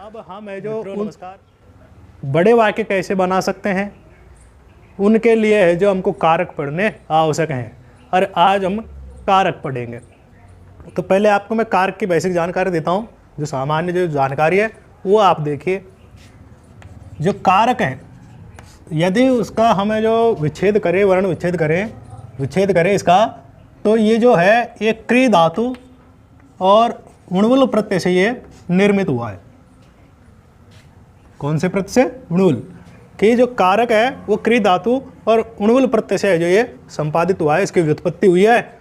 अब हम है जो नमस्कार बड़े वाक्य कैसे बना सकते हैं, उनके लिए है जो हमको कारक पढ़ने आवश्यक हैं। और आज हम कारक पढ़ेंगे। तो पहले आपको मैं कारक की बेसिक जानकारी देता हूँ। जो सामान्य जो जानकारी है वो आप देखिए। जो कारक है, यदि उसका हमें जो विच्छेद करें, वर्ण विच्छेद करें इसका, तो ये जो है एक क्री धातु और उणवुल प्रत्यय से ये निर्मित हुआ है। कौन से प्रत्यय से? उणवुल। कि जो कारक है वो क्री धातु और उणवुल प्रत्यय से है जो ये संपादित हुआ है, इसकी व्युत्पत्ति हुई है।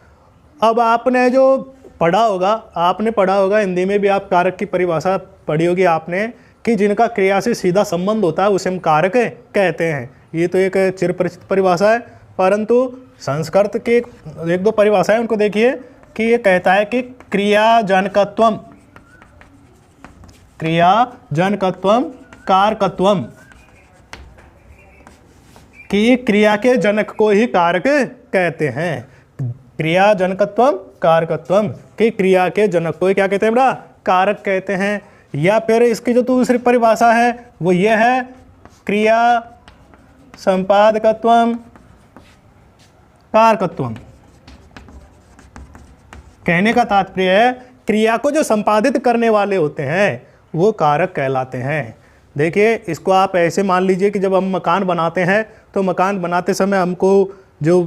अब आपने जो पढ़ा होगा हिंदी में भी, आप कारक की परिभाषा पढ़ी होगी आपने, कि जिनका क्रिया से सीधा संबंध होता है उसे हम कारक कहते हैं। ये तो एक चिरपरिचित परिभाषा है, परंतु संस्कृत के एक दो परिभाषाएं उनको देखिए कि ये कहता है कि क्रियाजनकत्वम कारकत्वम, कि क्रिया के जनक को ही कारक कहते हैं। क्रियाजनकत्वम कारकत्वम, कि क्रिया के जनक को ही क्या कहते हैं बेटा? कारक कहते हैं। या फिर इसकी जो दूसरी परिभाषा है वो ये है क्रिया संपादकत्वम कारकत्वम। कहने का तात्पर्य है क्रिया को जो संपादित करने वाले होते हैं वो कारक कहलाते हैं। देखिए, इसको आप ऐसे मान लीजिए कि जब हम मकान बनाते हैं तो मकान बनाते समय हमको जो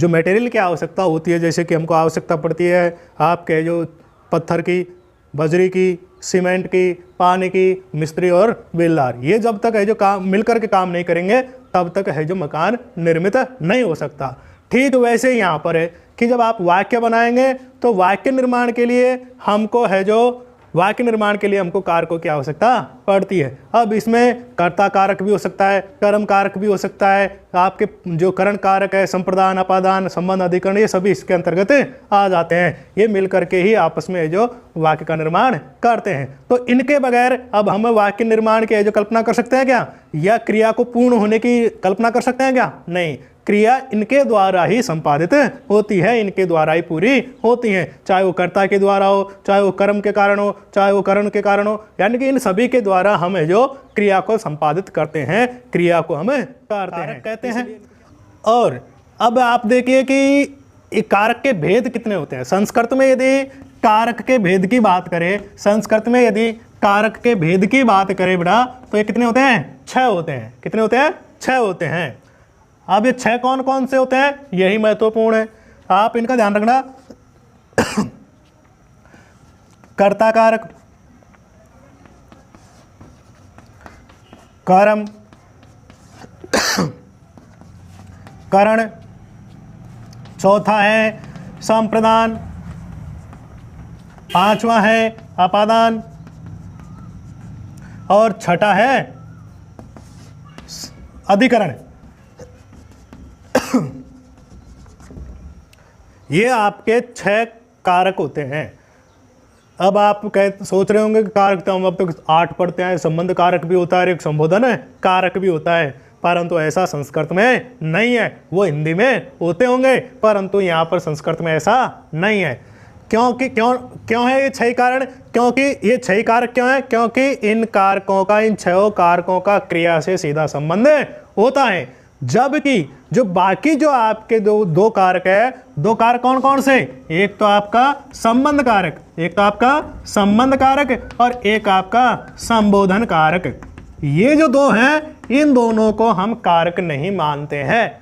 मटेरियल की आवश्यकता होती है, जैसे कि हमको आवश्यकता पड़ती है आपके जो पत्थर की, बजरी की, सीमेंट की, पानी की, मिस्त्री और बेलदार, ये जब तक है जो काम मिलकर के काम नहीं करेंगे तब तक है जो मकान निर्मित नहीं हो सकता। ठीक वैसे ही यहाँ पर है कि जब आप वाक्य बनाएंगे तो वाक्य निर्माण के लिए हमको कारकों की आवश्यकता पड़ती है। अब इसमें कर्ता कारक भी हो सकता है, कर्म कारक भी हो सकता है, आपके जो करण कारक है, संप्रदान, अपादान, संबंध, अधिकरण, ये सभी इसके अंतर्गत आ जाते हैं। ये मिल करके ही आपस में जो वाक्य का निर्माण करते हैं। तो इनके बगैर अब हम वाक्य निर्माण की जो कल्पना कर सकते हैं क्या? या क्रिया को पूर्ण होने की कल्पना कर सकते हैं क्या? नहीं, क्रिया इनके द्वारा ही संपादित होती है, इनके द्वारा ही पूरी होती है। चाहे वो कर्ता के द्वारा हो, चाहे वो कर्म के कारण हो, चाहे वो करण के कारण हो, यानी कि इन सभी के द्वारा हम जो क्रिया को संपादित करते हैं, क्रिया को हम कारक कहते हैं। और अब आप देखिए कि कारक के भेद कितने होते हैं। संस्कृत में यदि कारक के भेद की बात करें, बेटा, तो ये कितने होते हैं? 6 होते हैं। कितने होते हैं? 6 होते हैं। अब ये 6 कौन कौन से होते हैं, यही महत्वपूर्ण है, आप इनका ध्यान रखना। कर्ता कारक, कर्म, करण, चौथा है संप्रदान, पांचवा है अपादान और छठा है अधिकरण। ये आपके 6 कारक होते हैं। अब आप सोच रहे होंगे कि कारक तो हम अब तक 8 पढ़ते हैं, संबंध कारक भी होता है, एक संबोधन कारक भी होता है, परंतु ऐसा संस्कृत में नहीं है। वो हिंदी में होते होंगे, परंतु यहाँ पर संस्कृत में ऐसा नहीं है। क्यों है ये 6 कारण? क्योंकि ये 6 कारक क्यों है? क्योंकि इन 6 कारकों का क्रिया से सीधा संबंध होता है। जबकि जो बाकी जो आपके दो कारक है, 2 कारक कौन कौन से? एक तो आपका संबंध कारक और एक आपका संबोधन कारक। ये जो 2 हैं, इन दोनों को हम कारक नहीं मानते हैं।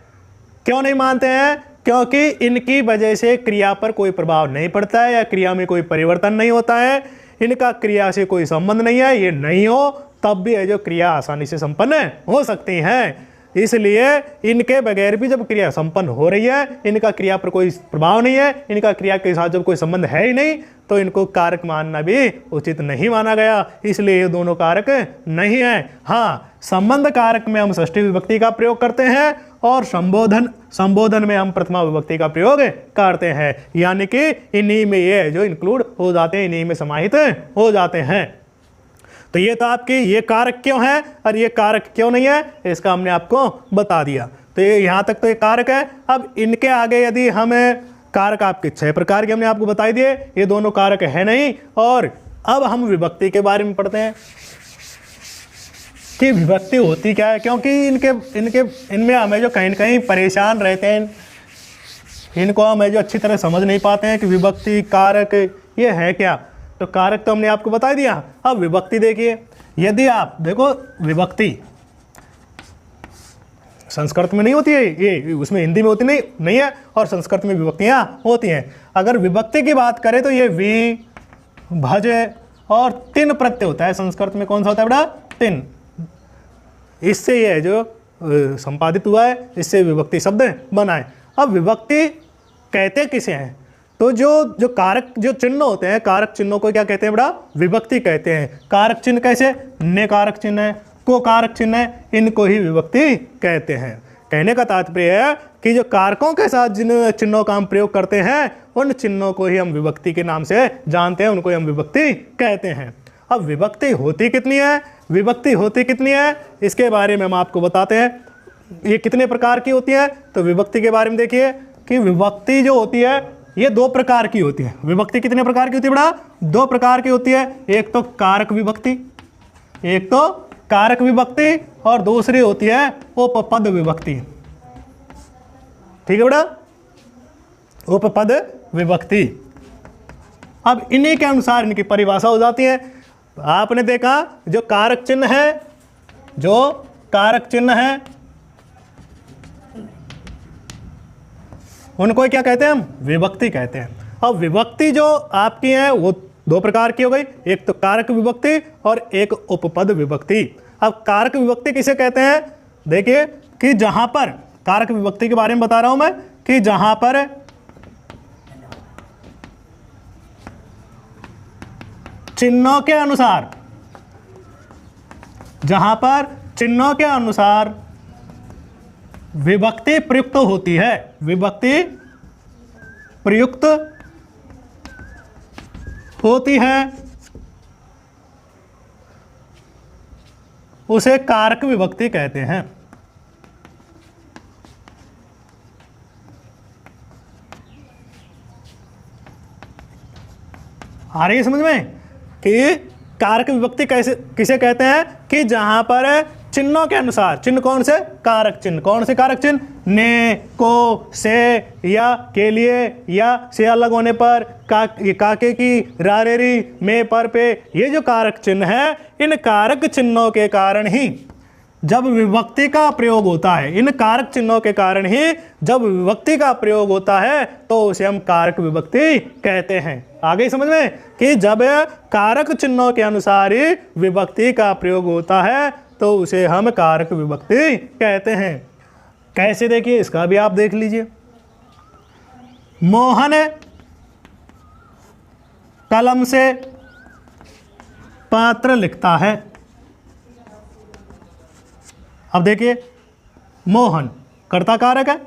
क्यों नहीं मानते हैं? क्योंकि इनकी वजह से क्रिया पर कोई प्रभाव नहीं पड़ता है या क्रिया में कोई परिवर्तन नहीं होता है, इनका क्रिया से कोई संबंध नहीं है। ये नहीं हो तब भी है जो क्रिया आसानी से संपन्न हो सकती है। इसलिए इनके बगैर भी जब क्रिया संपन्न हो रही है, इनका क्रिया पर कोई प्रभाव नहीं है, इनका क्रिया के साथ जब कोई संबंध है ही नहीं, तो इनको कारक मानना भी उचित नहीं माना गया। इसलिए ये दोनों कारक नहीं है। हाँ, संबंध कारक में हम षष्ठी विभक्ति का प्रयोग करते हैं और संबोधन में हम प्रथमा विभक्ति का प्रयोग करते हैं। यानी कि इन्हीं में ये जो इंक्लूड हो जाते हैं, इन्हीं में समाहित हो जाते हैं। तो ये तो आपकी ये कारक क्यों है और ये कारक क्यों नहीं है, इसका हमने आपको बता दिया। तो ये यहाँ तक तो ये कारक है। अब इनके आगे यदि हम कारक आपके 6 प्रकार के हमने आपको बताई दिए, ये दोनों कारक है नहीं। और अब हम विभक्ति के बारे में पढ़ते हैं। कि विभक्ति होती क्या है, क्योंकि इनमें हमें जो कहीं न कहीं परेशान रहते हैं, इनको हमें जो अच्छी तरह समझ नहीं पाते हैं कि विभक्ति कारक ये है क्या। तो कारक तो हमने आपको बता दिया। अब विभक्ति देखिए, यदि आप देखो विभक्ति संस्कृत में नहीं होती है, ये उसमें हिंदी में होती नहीं है, और संस्कृत में विभक्तियाँ होती हैं। अगर विभक्ति की बात करें तो ये वि, भज और तिन प्रत्यय होता है। संस्कृत में कौन सा होता है बेटा? तिन। इससे ये जो संपादित हुआ है, इससे विभक्ति शब्द बना है। अब विभक्ति कहते किसे हैं? तो जो कारक जो चिन्ह होते हैं, कारक चिन्हों को क्या कहते हैं बेटा? विभक्ति कहते हैं। कारक चिन्ह कैसे? ने कारक चिन्ह है, को कारक चिन्ह है, इनको ही विभक्ति कहते हैं। कहने का तात्पर्य है कि जो कारकों के साथ जिन चिन्हों का हम प्रयोग करते हैं, उन चिन्हों को ही हम विभक्ति के नाम से जानते हैं, उनको ही हम विभक्ति कहते हैं। अब विभक्ति होती कितनी है? विभक्ति होती कितनी है इसके बारे में हम आपको बताते हैं। ये कितने प्रकार की होती है? तो विभक्ति के बारे में देखिए कि विभक्ति जो होती है ये 2 प्रकार की होती है। विभक्ति कितने प्रकार की होती है बेटा? 2 प्रकार की होती है। एक तो कारक विभक्ति, एक तो कारक विभक्ति, और दूसरी होती है उपपद विभक्ति। ठीक है बेटा? उपपद विभक्ति। अब इन्हीं के अनुसार इनकी परिभाषा हो जाती है। आपने देखा जो कारक चिन्ह है, जो कारक चिन्ह है उनको क्या कहते हैं? हम विभक्ति कहते हैं। अब विभक्ति जो आपकी है वो 2 प्रकार की हो गई, एक तो कारक विभक्ति और एक उपपद विभक्ति। अब कारक विभक्ति किसे कहते हैं? देखिए कि जहां पर, कारक विभक्ति के बारे में बता रहा हूं मैं, कि जहां पर चिन्हों के अनुसार, जहां पर चिन्हों के अनुसार विभक्ति प्रयुक्त होती है, विभक्ति प्रयुक्त होती है, उसे कारक विभक्ति कहते हैं। आ रही है समझ में कि कारक विभक्ति कैसे किसे कहते हैं? कि जहां पर चिन्हों के अनुसार, चिन्ह कौन से? कारक चिन्ह। कौन से कारक चिन्ह? ने, को, से, या, के लिए, या, से अलग होने पर, काके की, रारेरी, में, पर, पे, ये जो कारक चिन्ह है, इन कारक चिन्हों के कारण ही जब विभक्ति का प्रयोग होता है, इन कारक चिन्हों के कारण ही जब विभक्ति का प्रयोग होता है तो उसे हम कारक विभक्ति कहते हैं। आ गई समझ में कि जब कारक चिन्हों के अनुसार ही विभक्ति का प्रयोग होता है तो उसे हम कारक विभक्ति कहते हैं। कैसे? देखिए इसका भी आप देख लीजिए। मोहन कलम से पत्र लिखता है। अब देखिए मोहन कर्ता कारक है,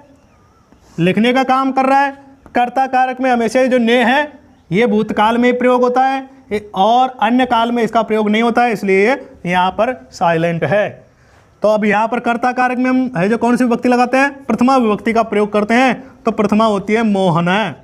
लिखने का काम कर रहा है। कर्ता कारक में हमेशा जो ने है ये भूतकाल में प्रयोग होता है और अन्य काल में इसका प्रयोग नहीं होता है, इसलिए यहाँ पर साइलेंट है। तो अब यहाँ पर कर्ता कारक में हम है जो कौन सी विभक्ति लगाते हैं? प्रथमा विभक्ति का प्रयोग करते हैं। तो प्रथमा होती है मोहन है।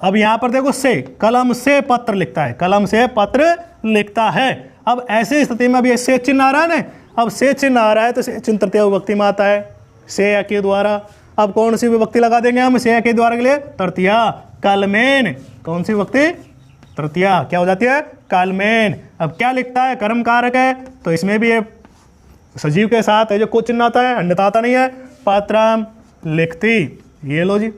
अब यहाँ पर देखो से, कलम से पत्र लिखता है, कलम से पत्र लिखता है। अब ऐसी स्थिति में अभी से चिन्ह आ रहा है ना, अब से चिन्ह आ रहा है तो से चिन्ह तृतीय विभक्ति में आता है, से या के द्वारा। अब कौन सी विभक्ति लगा देंगे हम से या के द्वारा के लिए? तृतीया। कलमेन, कौन सी विभक्ति? तृतीया। क्या हो जाती है? कलमेन। अब क्या लिखता है? कर्म कारक है, तो इसमें भी ये सजीव के साथ है जो को चिन्ह आता है, अन्यथा आता नहीं है। पत्रम लिखती, ये लो जी।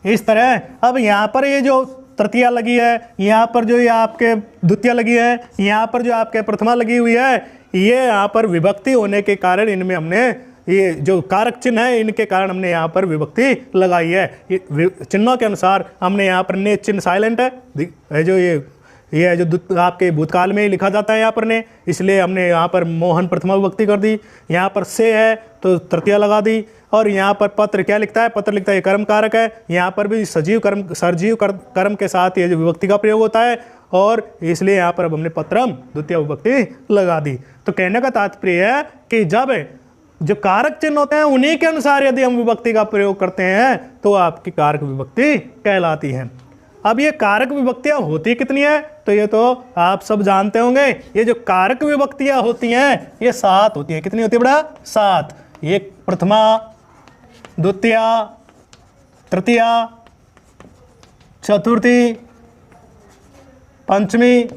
इस तरह अब यहाँ पर ये जो तृतीया लगी है, यहाँ पर जो ये आपके द्वितीय लगी है, यहाँ पर जो आपके प्रथमा लगी हुई है, ये यहाँ पर विभक्ति होने के कारण इनमें हमने ये जो कारक चिन्ह है इनके कारण हमने यहाँ पर विभक्ति लगाई है। ये चिन्हों के अनुसार हमने यहाँ पर ने चिन्ह साइलेंट है जो ये जो आपके भूतकाल में ही लिखा जाता है यहाँ पर ने, इसलिए हमने यहाँ पर मोहन प्रथमा विभक्ति कर दी। यहाँ पर से है तो तृतीया लगा दी। और यहाँ पर पत्र क्या लिखता है? पत्र लिखता है, कर्म कारक है। यहाँ पर भी सजीव कर्म के साथ ये जो विभक्ति का प्रयोग होता है और इसलिए यहाँ पर अब हमने पत्रम द्वितीय विभक्ति लगा दी। तो कहने का तात्पर्य है कि जब जो कारक चिन्ह होते हैं उन्हीं के अनुसार यदि हम विभक्ति का प्रयोग करते हैं तो आपकी कारक विभक्ति कहलाती है। अब ये कारक विभक्तियां होती कितनी है, तो ये तो आप सब जानते होंगे। ये जो कारक विभक्तियां होती हैं ये 7 होती हैं। कितनी होती है बेटा? 7। ये प्रथमा, द्वितीया, तृतीया, चतुर्थी, पंचमी,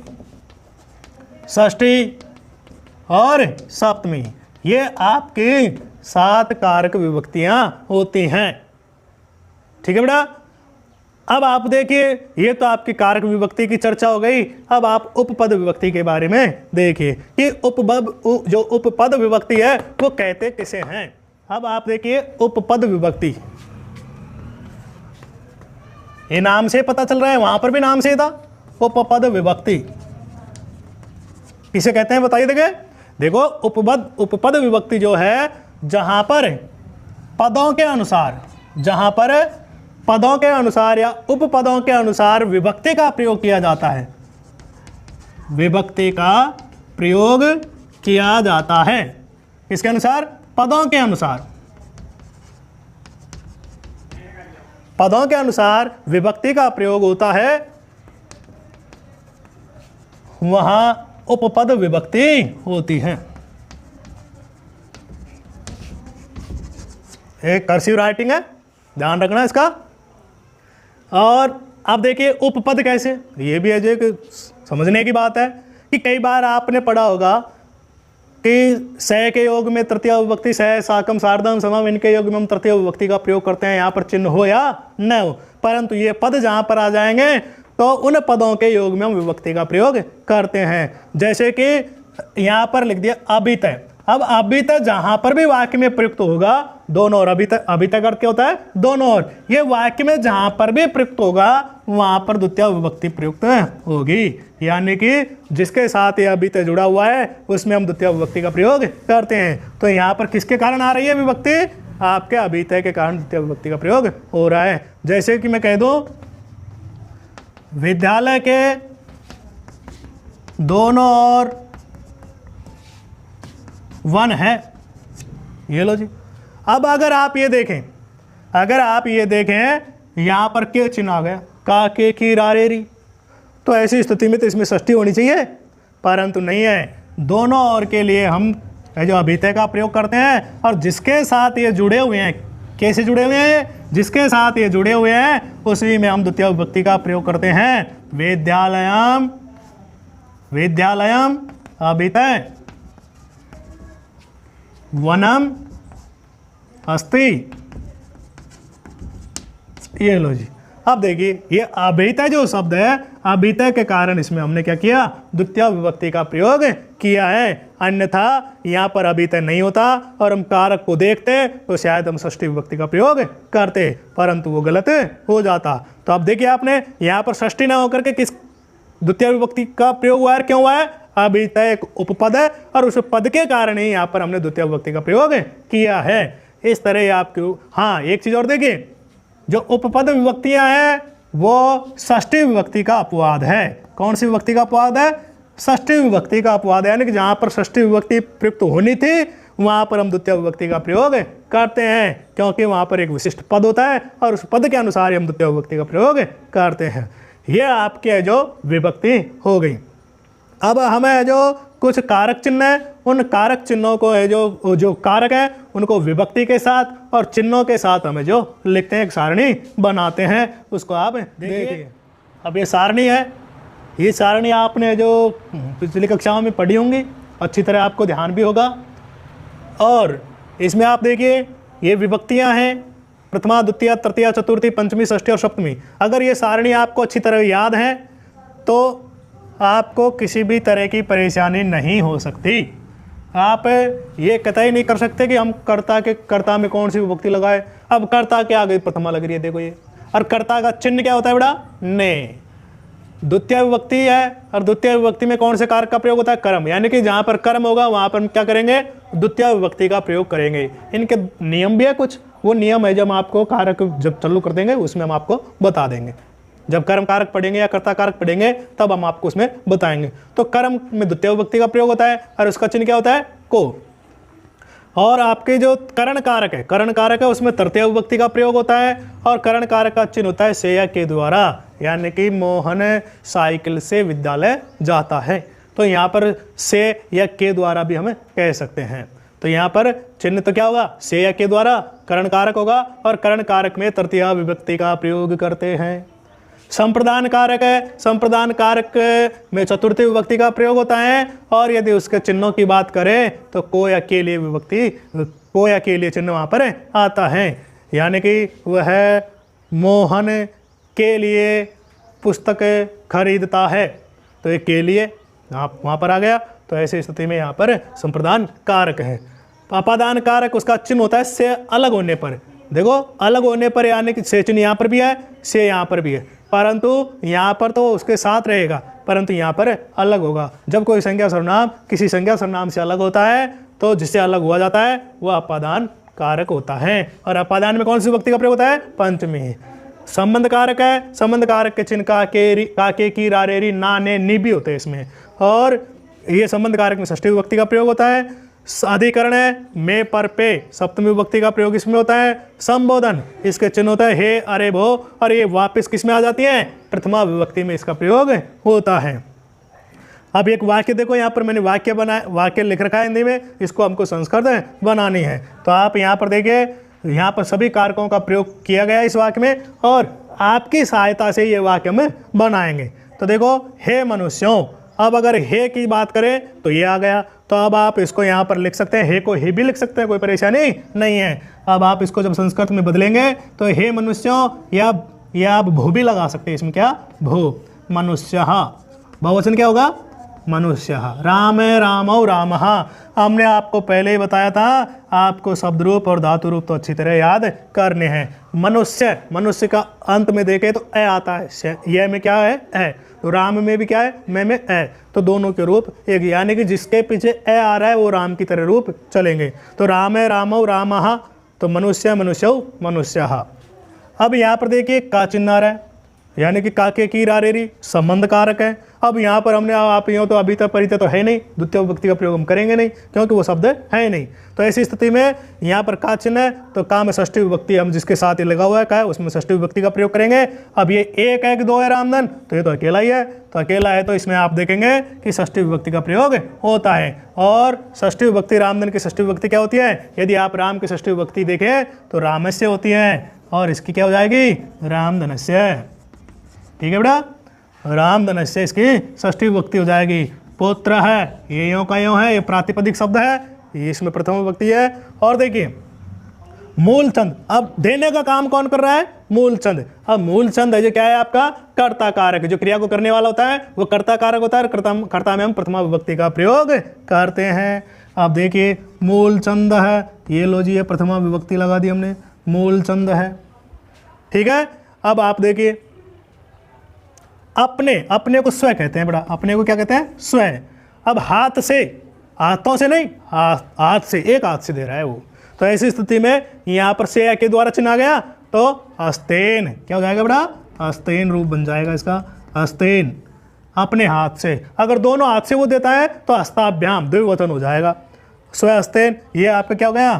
षष्ठी और सप्तमी, ये आपकी 7 कारक विभक्तियां होती हैं। ठीक है बेटा। अब आप देखिए, ये तो आपकी कारक विभक्ति की चर्चा हो गई। अब आप उपपद विभक्ति के बारे में देखिए कि जो उपपद विभक्ति है वो कहते किसे हैं। अब आप देखिए उपपद विभक्ति, ये नाम से पता चल रहा है, वहां पर भी नाम से था। उपपद विभक्ति किसे कहते हैं बताइए। देखो उपपद विभक्ति जो है जहां पर पदों के अनुसार या उपपदों के अनुसार विभक्ति का प्रयोग किया जाता है। विभक्ति का प्रयोग किया जाता है किसके अनुसार? पदों के अनुसार। पदों के अनुसार विभक्ति का प्रयोग होता है, वहां उपपद विभक्ति होती है। एक कर्सिव राइटिंग है, ध्यान रखना इसका। और आप देखिए उपपद कैसे, ये भी है जो समझने की बात है कि कई बार आपने पढ़ा होगा कि स के योग में तृतीय विभक्ति, स, साकम, सार्धम, समम, इनके योग में हम तृतीय विभक्ति का प्रयोग करते हैं, यहाँ पर चिन्ह हो या न हो। परंतु ये पद जहाँ पर आ जाएंगे तो उन पदों के योग में हम विभक्ति का प्रयोग करते हैं। जैसे कि यहाँ पर लिख दिया अभितय। अब अभितय जहाँ पर भी वाक्य में प्रयुक्त होगा, दोनों ओर, अभितय करके होता है दोनों ओर। ये वाक्य में जहाँ पर भी प्रयुक्त होगा वहाँ पर द्वितीय विभक्ति प्रयुक्त होगी। यानी कि जिसके साथ ये अभितय जुड़ा हुआ है उसमें हम द्वितीय विभक्ति का प्रयोग करते हैं। तो यहाँ पर किसके कारण आ रही है विभक्ति? आपके अभितय के कारण द्वितीय विभक्ति का प्रयोग हो रहा है। जैसे कि मैं कह दूं विद्यालय के दोनों ओर वन है, ये लो जी। अब अगर आप ये देखें यहां पर के चिन्ह आ गया, का, के, की, रा, रे, री, तो ऐसी स्थिति में तो इसमें षष्ठी होनी चाहिए, परंतु नहीं है। दोनों ओर के लिए हम जो अभितय का प्रयोग करते हैं और जिसके साथ ये जुड़े हुए हैं, कैसे जुड़े हुए हैं? जिसके साथ ये जुड़े हुए हैं उसी में हम द्वितीय विभक्ति का प्रयोग करते हैं। विद्यालयम अभितय, वनम अस्ति, ये लो जी। अब देखिए ये अभितय जो शब्द है, अभितय के कारण इसमें हमने क्या किया? द्वितीय विभक्ति का प्रयोग किया है। अन्यथा यहाँ पर अभितय नहीं होता और हम कारक को देखते तो शायद हम षष्ठी विभक्ति का प्रयोग करते, परंतु वो गलत हो जाता। तो अब देखिए आपने यहाँ पर षष्ठी ना होकर के किस द्वितीय विभक्ति का प्रयोग हुआ है? क्यों हुआ है? अभितय एक उपपद है और उस पद के कारण ही यहाँ पर हमने द्वितीय विभक्ति का प्रयोग किया है। इस तरह आपको, हाँ एक चीज और देखिए, जो उपपद विभक्तियां हैं वो षष्ठी विभक्ति का अपवाद है। कौन सी विभक्ति का अपवाद है? षष्ठी विभक्ति का अपवाद है। यानी कि जहाँ पर षष्ठी विभक्ति प्रयुक्त होनी थी वहाँ पर हम द्वितीय विभक्ति का प्रयोग करते हैं, क्योंकि वहाँ पर एक विशिष्ट पद होता है और उस पद के अनुसार हम द्वितीय विभक्ति का प्रयोग करते हैं। ये आपके जो विभक्ति हो गई। अब हमें जो कुछ कारक चिन्ह है, उन कारक चिन्हों को है जो कारक है उनको विभक्ति के साथ और चिन्हों के साथ हमें जो लिखते हैं, एक सारणी बनाते हैं, उसको आप देखिए। अब ये सारणी है, ये सारणी आपने जो पिछली कक्षाओं में पढ़ी होंगी, अच्छी तरह आपको ध्यान भी होगा। और इसमें आप देखिए ये विभक्तियां हैं, प्रथमा, द्वितीय, तृतीया, चतुर्थी, पंचमी, षष्ठी और सप्तमी। अगर ये सारणी आपको अच्छी तरह याद है तो आपको किसी भी तरह की परेशानी नहीं हो सकती। आप ये कतई नहीं कर सकते कि हम कर्ता में कौन सी विभक्ति लगाए। अब कर्ता के आगे प्रथमा लग रही है, देखो ये, और कर्ता का चिन्ह क्या होता है बेटा? ने। द्वितीय विभक्ति है और द्वितीय विभक्ति में कौन से कारक का प्रयोग होता है? कर्म। यानी कि जहाँ पर कर्म होगा वहाँ पर हम क्या करेंगे? द्वितीय विभक्ति का प्रयोग करेंगे। इनके नियम भी है कुछ, वो नियम है जब आपको कारक जब चालू कर देंगे उसमें हम आपको बता देंगे। जब कर्म कारक पढ़ेंगे या कर्ता कारक पढ़ेंगे तब हम आपको उसमें बताएंगे। तो कर्म में द्वितीय विभक्ति का प्रयोग होता है और उसका चिन्ह क्या होता है? को। और आपके जो करण कारक है उसमें तृतीय विभक्ति का प्रयोग होता है और करण कारक का चिन्ह होता है से या के द्वारा। यानी कि मोहन साइकिल से विद्यालय जाता है। तो यहाँ पर से या के द्वारा भी हम कह सकते हैं। तो यहाँ पर चिन्ह तो क्या होगा, से या के द्वारा करण कारक होगा, और करण कारक में तृतीया विभक्ति का प्रयोग करते हैं। संप्रदान कारक है, संप्रदान कारक में चतुर्थी विभक्ति का प्रयोग होता है, और यदि उसके चिन्हों की बात करें तो को या के लिए विभक्ति, को या के लिए चिन्ह वहाँ पर आता है। यानी कि वह मोहन के लिए पुस्तक खरीदता है, तो ये के लिए आप वहाँ पर आ गया। तो ऐसी स्थिति में यहाँ पर संप्रदान कारक है। अपादान कारक उसका चिन्ह होता है से अलग होने पर। देखो अलग होने पर, यानी कि से चिन्ह यहाँ पर भी है, से यहाँ पर भी है, परंतु यहाँ पर तो उसके साथ रहेगा, परंतु यहाँ पर अलग होगा। जब कोई संज्ञा सर्वनाम किसी संज्ञा सर्वनाम से अलग होता है तो जिससे अलग हुआ जाता है वह अपादान कारक होता है। और अपादान में कौन सी विभक्ति का प्रयोग होता है, पंचमी। संबंध कारक है, संबंध कारक के चिन्ह काके की रारेरी ना ने नी भी होते हैं इसमें, और ये संबंध कारक में षष्ठी विभक्ति का प्रयोग होता है। अधिकरण है, में पर पे सप्तमी विभक्ति का प्रयोग इसमें होता है। संबोधन इसके चिन्ह होता है हे अरे भो, और ये वापस किस में आ जाती है, प्रथमा विभक्ति में इसका प्रयोग होता है। अब एक वाक्य देखो, यहाँ पर मैंने वाक्य लिख रखा है हिंदी में, इसको हमको संस्कृत बनानी है। तो आप यहाँ पर देखिए, यहाँ पर सभी कारकों का प्रयोग किया गया है इस वाक्य में, और आपकी सहायता से ये वाक्य में बनाएंगे। तो देखो हे मनुष्यों, अब अगर हे की बात करें तो ये आ गया। तो अब आप इसको यहाँ पर लिख सकते हैं, हे को हे भी लिख सकते हैं, कोई परेशानी नहीं है। अब आप इसको जब संस्कृत में बदलेंगे तो हे मनुष्यों, या आप भू भी लगा सकते हैं इसमें, क्या भू, मनुष्यः, बहुवचन क्या होगा, मनुष्यः। राम रामौ रामः, हमने आपको पहले ही बताया था, आपको शब्द रूप और धातु रूप तो अच्छी तरह याद करने हैं। मनुष्य, मनुष्य का अंत में देखें तो ए आता है, यह में क्या है, ए, तो राम में भी क्या है, में ए, तो दोनों के रूप एक, यानी कि जिसके पीछे ए आ रहा है वो राम की तरह रूप चलेंगे। तो राम रामौ रामः, तो मनुष्य मनुष्यौ मनुष्यः। अब यहाँ पर देखिए का चिन्ह आ रहा है, यानी कि काके की रारेरी संबंध कारक है। अब यहाँ पर हमने आप यूँ तो अभी तक परिचय तो है नहीं, द्वितीय विभक्ति का प्रयोग हम करेंगे नहीं क्योंकि वो शब्द है नहीं। तो ऐसी स्थिति में यहाँ पर का चिन्ह है, तो का में षष्ठी विभक्ति हम जिसके साथ ये लगा हुआ है का है उसमें षष्ठी विभक्ति का प्रयोग करेंगे। अब ये एक है कि दो है रामधन, तो ये तो अकेला ही है, तो अकेला है तो इसमें आप देखेंगे कि षष्ठी विभक्ति का प्रयोग होता है। और षष्ठी विभक्ति, रामधन की षष्ठी विभक्ति क्या होती है, यदि आप राम की षष्ठी विभक्ति देखें तो रामस्य होती है, और इसकी क्या हो जाएगी, रामधनस्य। ठीक है बेटा, रामधनस्य इसकी षष्ठी विभक्ति हो जाएगी। पुत्र है, ये यों का यों है, ये प्रातिपदिक शब्द है, ये इसमें प्रथम विभक्ति है। और देखिए मूलचंद, अब देने का काम कौन कर रहा है, मूलचंद। अब मूलचंद है जो क्या है आपका, कर्ता कारक, जो क्रिया को करने वाला होता है वो कर्ता कारक होता है, कर्ता में हम प्रथमा विभक्ति का प्रयोग करते हैं। अब देखिए मूलचंद है, ये लो जी, ये प्रथमा विभक्ति लगा दी हमने, मूलचंद है। ठीक है, अब आप देखिए अपने, अपने को स्व कहते हैं बेटा, अपने को क्या कहते हैं, स्व। अब हाथ से, हाथों से नहीं, हाथ से, एक हाथ से दे रहा है वो, तो ऐसी स्थिति में यहाँ पर से के द्वारा चिन्ह आ गया तो हस्तेन क्या हो जाएगा बेटा, हस्तेन रूप बन जाएगा इसका, हस्तेन, अपने हाथ से। अगर दोनों हाथ से वो देता है तो हस्ताभ्याम द्विवचन हो जाएगा, स्व हस्तेन। ये आपका क्या हो गया,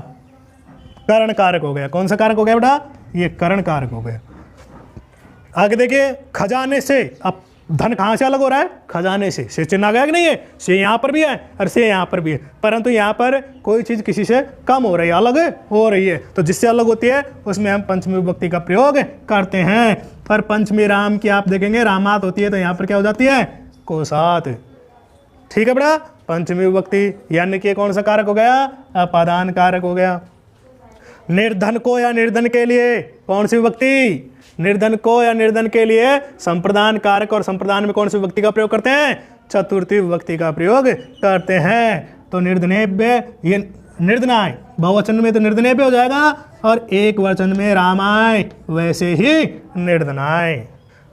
करण कारक हो गया। कौन सा कारक हो गया बेटा, ये करण कारक हो गया। आगे देखिए खजाने से, अब धन कहाँ से अलग हो रहा है, खजाने से चिन्ह आ गया कि नहीं है, से यहाँ पर भी है और से यहाँ पर भी है, परंतु यहाँ पर कोई चीज़ किसी से कम हो रही है, अलग हो रही है, तो जिससे अलग होती है उसमें हम पंचमी विभक्ति का प्रयोग करते हैं। पर पंचमी राम की आप देखेंगे रामात होती है तो यहाँ पर क्या हो जाती है, कोसात। ठीक है बेटा, पंचमी विभक्ति यानी कि कौन सा कारक हो गया, अपादान कारक हो गया। निर्धन को या निर्धन के लिए कौन सी विभक्ति, निर्धन को या निर्धन के लिए संप्रदान कारक, और संप्रदान में कौन सी विभक्ति का प्रयोग करते हैं, चतुर्थी विभक्ति का प्रयोग करते हैं। तो निर्धनेभ्य, ये निर्धनाय, बहुवचन में तो निर्धनेभ्य हो जाएगा, और एक वचन में रामाय, वैसे ही निर्धनाय।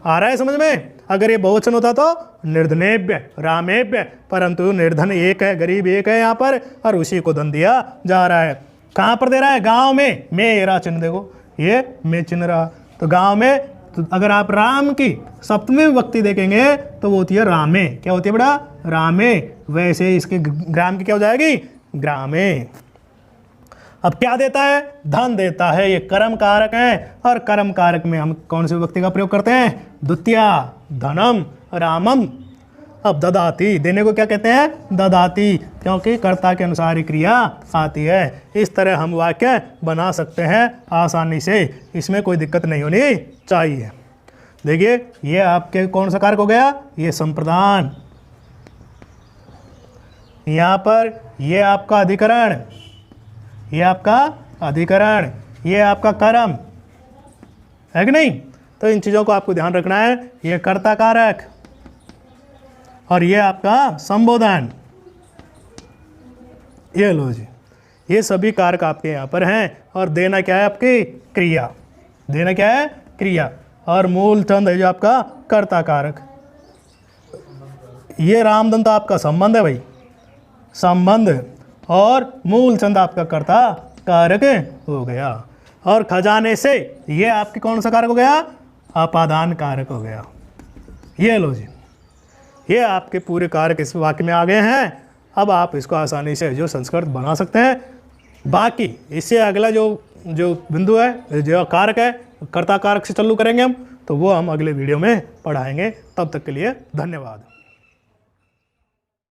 आ रहा है समझ में, अगर ये बहुवचन होता तो निर्धनेभ्य रामेभ्य, परंतु निर्धन एक है, गरीब एक है यहाँ पर, और उसी को धन दिया जा रहा है। कहाँ पर दे रहा है, गाँव में, मेरा चिन्ह देखो, ये में चिन्ह रहा, तो गांव में, तो अगर आप राम की सप्तमी विभक्ति देखेंगे तो वो होती है रामे, क्या होती है बेटा, रामे, वैसे इसके ग्राम की क्या हो जाएगी, ग्रामे। अब क्या देता है? धन देता है। ये कर्म कारक है और कर्म कारक में हम कौन से विभक्ति का प्रयोग करते हैं? द्वितीया। धनम रामम। अब ददाती, देने को क्या कहते हैं? ददाती, क्योंकि कर्ता के अनुसार ही क्रिया आती है। इस तरह हम वाक्य बना सकते हैं आसानी से, इसमें कोई दिक्कत नहीं होनी चाहिए। देखिए ये आपके कौन सा कारक हो गया? ये संप्रदान। यहाँ पर ये आपका अधिकरण, ये आपका अधिकरण, ये आपका कर्म है कि नहीं? तो इन चीज़ों को आपको ध्यान रखना है। ये कर्ता कारक और ये आपका संबोधन। ये लो जी, ये सभी कारक आपके यहाँ पर हैं और देना क्या है? आपकी क्रिया। देना क्या है? क्रिया। और मूल चंद है जो आपका कर्ता कारक। ये रामदंत आपका संबंध है भाई, संबंध, और मूल चंद आपका कर्ता कारक हो गया। और खजाने से ये आपके कौन सा कारक हो गया? अपादान कारक हो गया। ये लो जी, ये आपके पूरे कारक इस वाक्य में आ गए हैं। अब आप इसको आसानी से जो संस्कृत बना सकते हैं। बाकी इससे अगला जो बिंदु है, जो कारक है, कर्ता कारक से चालू करेंगे हम, तो वो हम अगले वीडियो में पढ़ाएंगे। तब तक के लिए धन्यवाद।